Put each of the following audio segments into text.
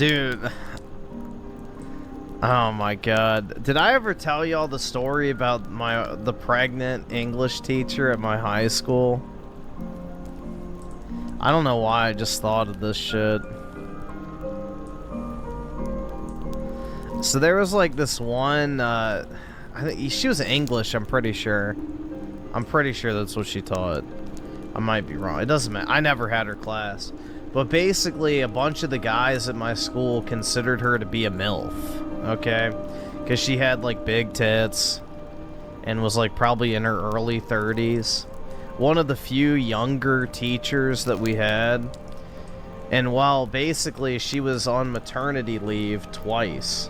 Dude. Oh my god. Did I ever tell y'all the story about the pregnant English teacher at my high school? I don't know why I just thought of this shit. So there was like this one, I think she was English, I'm pretty sure. I'm pretty sure that's what she taught. I might be wrong. It doesn't matter. I never had her class. But basically, a bunch of the guys at my school considered her to be a MILF. Okay? Because she had like big tits and was like probably in her early 30s. One of the few younger teachers that we had. And while basically she was on maternity leave twice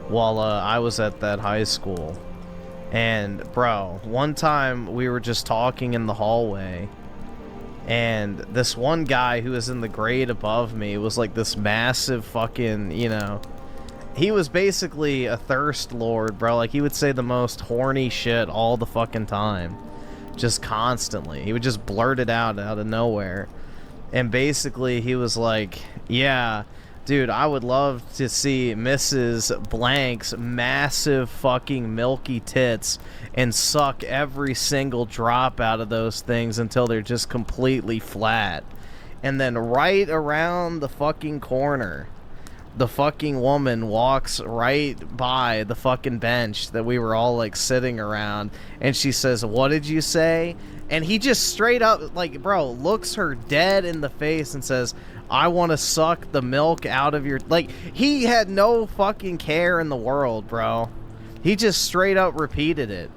while I was at that high school. And bro, one time we were just talking in the hallway, and this one guy who was in the grade above me was like this massive fucking, you know, he was basically a thirst lord, bro. Like, he would say the most horny shit all the fucking time. Just constantly. He would just blurt it out of nowhere. And basically, he was like, yeah, dude, I would love to see Mrs. Blank's massive fucking milky tits and suck every single drop out of those things until they're just completely flat. And then right around the fucking corner, the fucking woman walks right by the fucking bench that we were all like sitting around, and she says, "What did you say?" And he just straight up, like, bro, looks her dead in the face and says, "I want to suck the milk out of your..." Like, he had no fucking care in the world, bro. He just straight up repeated it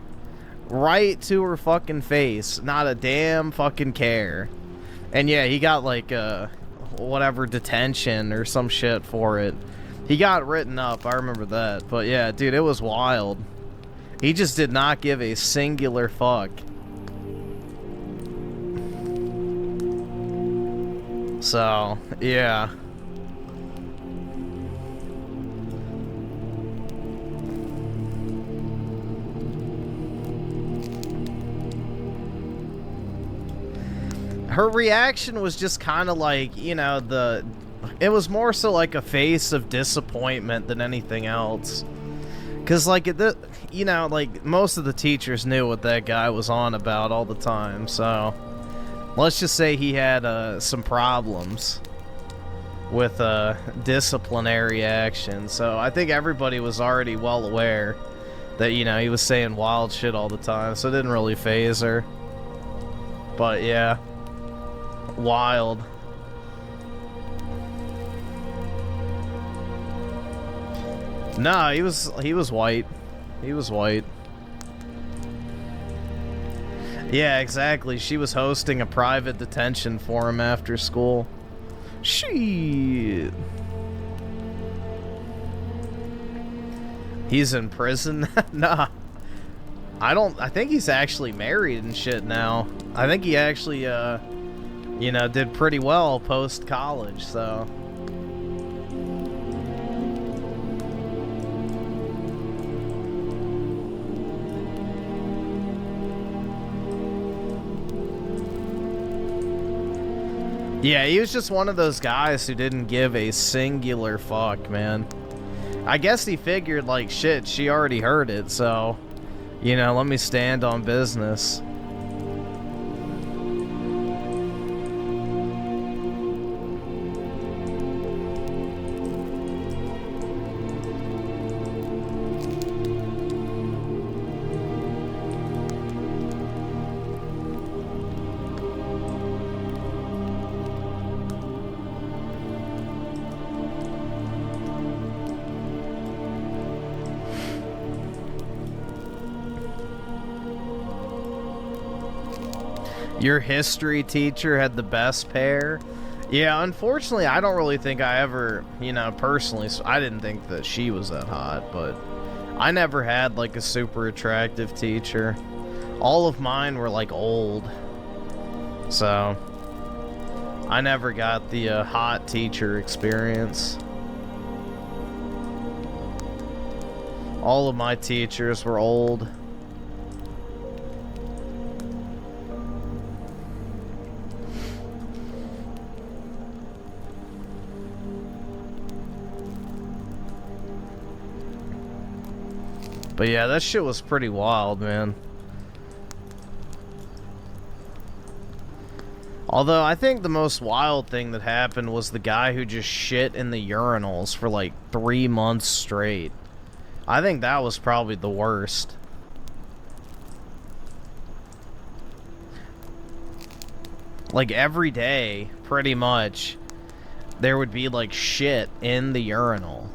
right to her fucking face. Not a damn fucking care. And yeah, he got like whatever, detention or some shit for it. He got written up, I remember that. But yeah, dude, it was wild. He just did not give a singular fuck. So, yeah. Her reaction was just kind of like, you know, it was more so like a face of disappointment than anything else. Because, like, you know, like, most of the teachers knew what that guy was on about all the time, so let's just say he had some problems with disciplinary action. So I think everybody was already well aware that, you know, he was saying wild shit all the time, so it didn't really faze her. But yeah, wild. Nah, he was white. He was white. Yeah, exactly. She was hosting a private detention for him after school. Shit. He's in prison? Nah. I think he's actually married and shit now. I think he actually, you know, did pretty well post-college, so... Yeah, he was just one of those guys who didn't give a singular fuck, man. I guess he figured, like, shit, she already heard it, so, you know, let me stand on business. Your history teacher had the best pair? Yeah, unfortunately, I don't really think I ever, you know, personally, I didn't think that she was that hot, but I never had, like, a super attractive teacher. All of mine were, like, old. So, I never got the hot teacher experience. All of my teachers were old. But yeah, that shit was pretty wild, man. Although, I think the most wild thing that happened was the guy who just shit in the urinals for like 3 months straight. I think that was probably the worst. Like, every day, pretty much, there would be, like, shit in the urinal.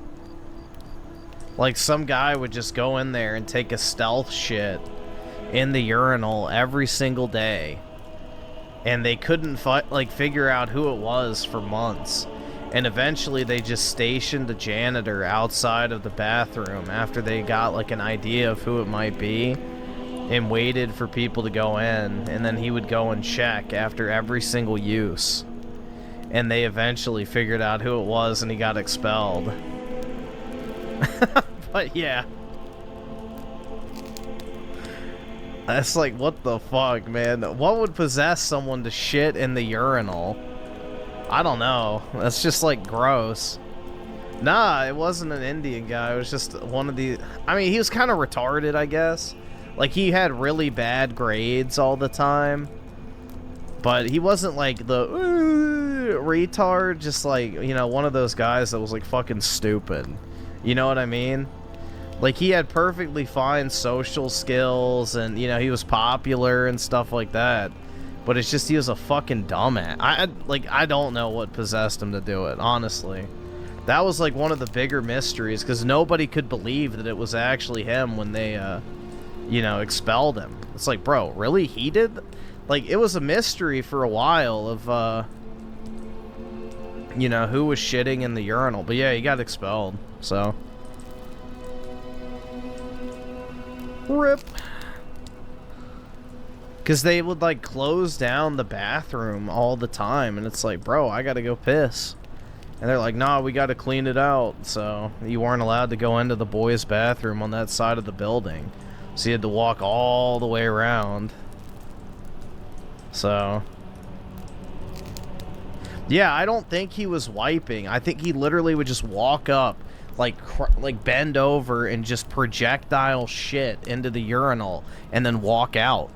Like, some guy would just go in there and take a stealth shit in the urinal every single day. And they couldn't, figure out who it was for months. And eventually they just stationed a janitor outside of the bathroom after they got, like, an idea of who it might be. And waited for people to go in. And then he would go and check after every single use. And they eventually figured out who it was and he got expelled. But yeah. That's like, what the fuck, man? What would possess someone to shit in the urinal? I don't know. That's just, like, gross. Nah, it wasn't an Indian guy. It was just one of the... I mean, he was kind of retarded, I guess. Like, he had really bad grades all the time. But he wasn't, like, the retard. Just, like, you know, one of those guys that was, like, fucking stupid. You know what I mean? Like, he had perfectly fine social skills, and, you know, he was popular and stuff like that. But it's just he was a fucking dumbass. I don't know what possessed him to do it, honestly. That was, like, one of the bigger mysteries, because nobody could believe that it was actually him when they, you know, expelled him. It's like, bro, really? He did? Like, it was a mystery for a while of, you know, who was shitting in the urinal. But yeah, he got expelled, so... RIP. Because they would, like, close down the bathroom all the time. And it's like, bro, I gotta go piss. And they're like, nah, we gotta clean it out. So you weren't allowed to go into the boys' bathroom on that side of the building. So you had to walk all the way around. So... yeah, I don't think he was wiping. I think he literally would just walk up, like bend over and just projectile shit into the urinal and then walk out.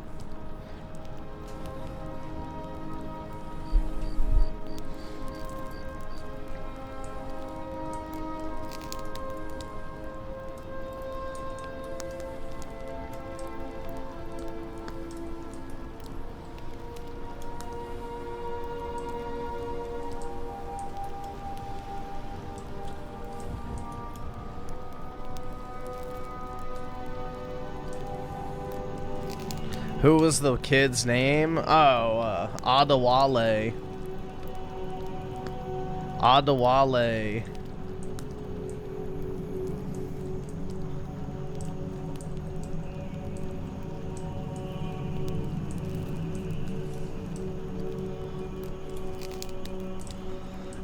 Who was the kid's name? Oh, Adewale. Adewale.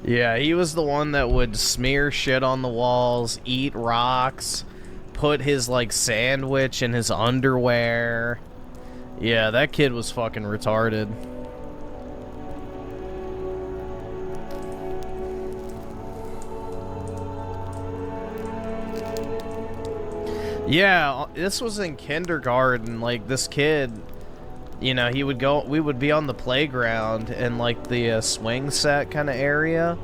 Yeah, he was the one that would smear shit on the walls, eat rocks, put his, like, sandwich in his underwear. Yeah, that kid was fucking retarded. Yeah, this was in kindergarten. Like, this kid, you know, he would go, we would be on the playground in, like, the swing set kind of area.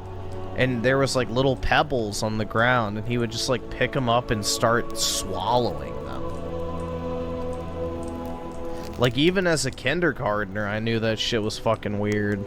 And there was, like, little pebbles on the ground. And he would just, like, pick them up and start swallowing them. Like, even as a kindergartner, I knew that shit was fucking weird.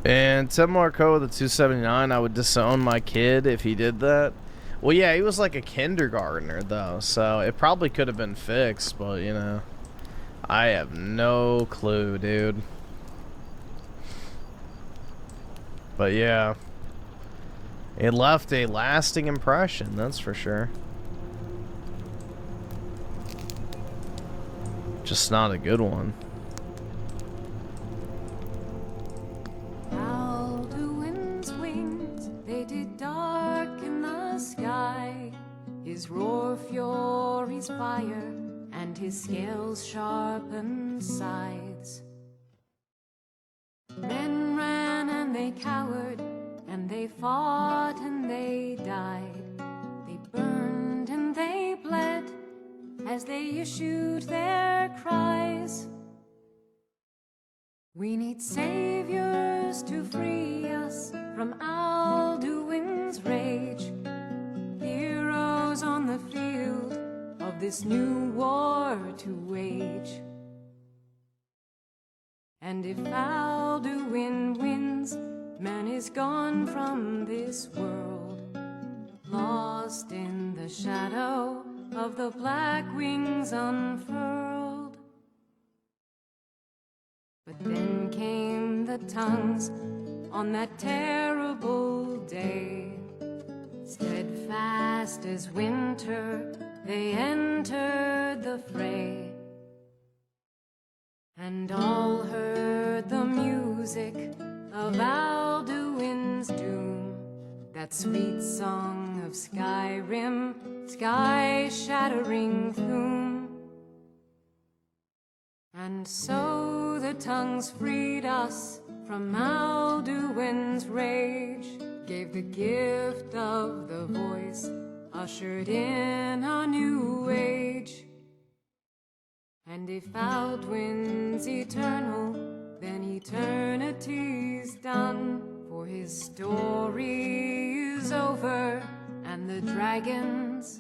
And Tim Marco with the 279, I would disown my kid if he did that. Well, yeah, he was like a kindergartner, though, so it probably could have been fixed, but, you know, I have no clue, dude. But, yeah. It left a lasting impression, that's for sure. Just not a good one. Alduin's wings, they did darken the sky. His roar fury's fire, and his scales sharpened scythes. Men ran and they cowered, and they fought and they died. They burned and they bled as they issued their cries. We need saviors to free us from Alduin's rage. Heroes on the field of this new war to wage. And if Alduin wins, man is gone from this world, lost in the shadow of the black wings unfurled. But then came the tongues on that terrible day. Steadfast as winter, they entered the fray. And all heard the music of Alduin's doom, that sweet song of Skyrim, sky-shattering gloom. And so the tongues freed us from Alduin's rage, gave the gift of the voice, ushered in a new age. And if Alduin's eternal, then eternity's done, for his story is over, and the dragons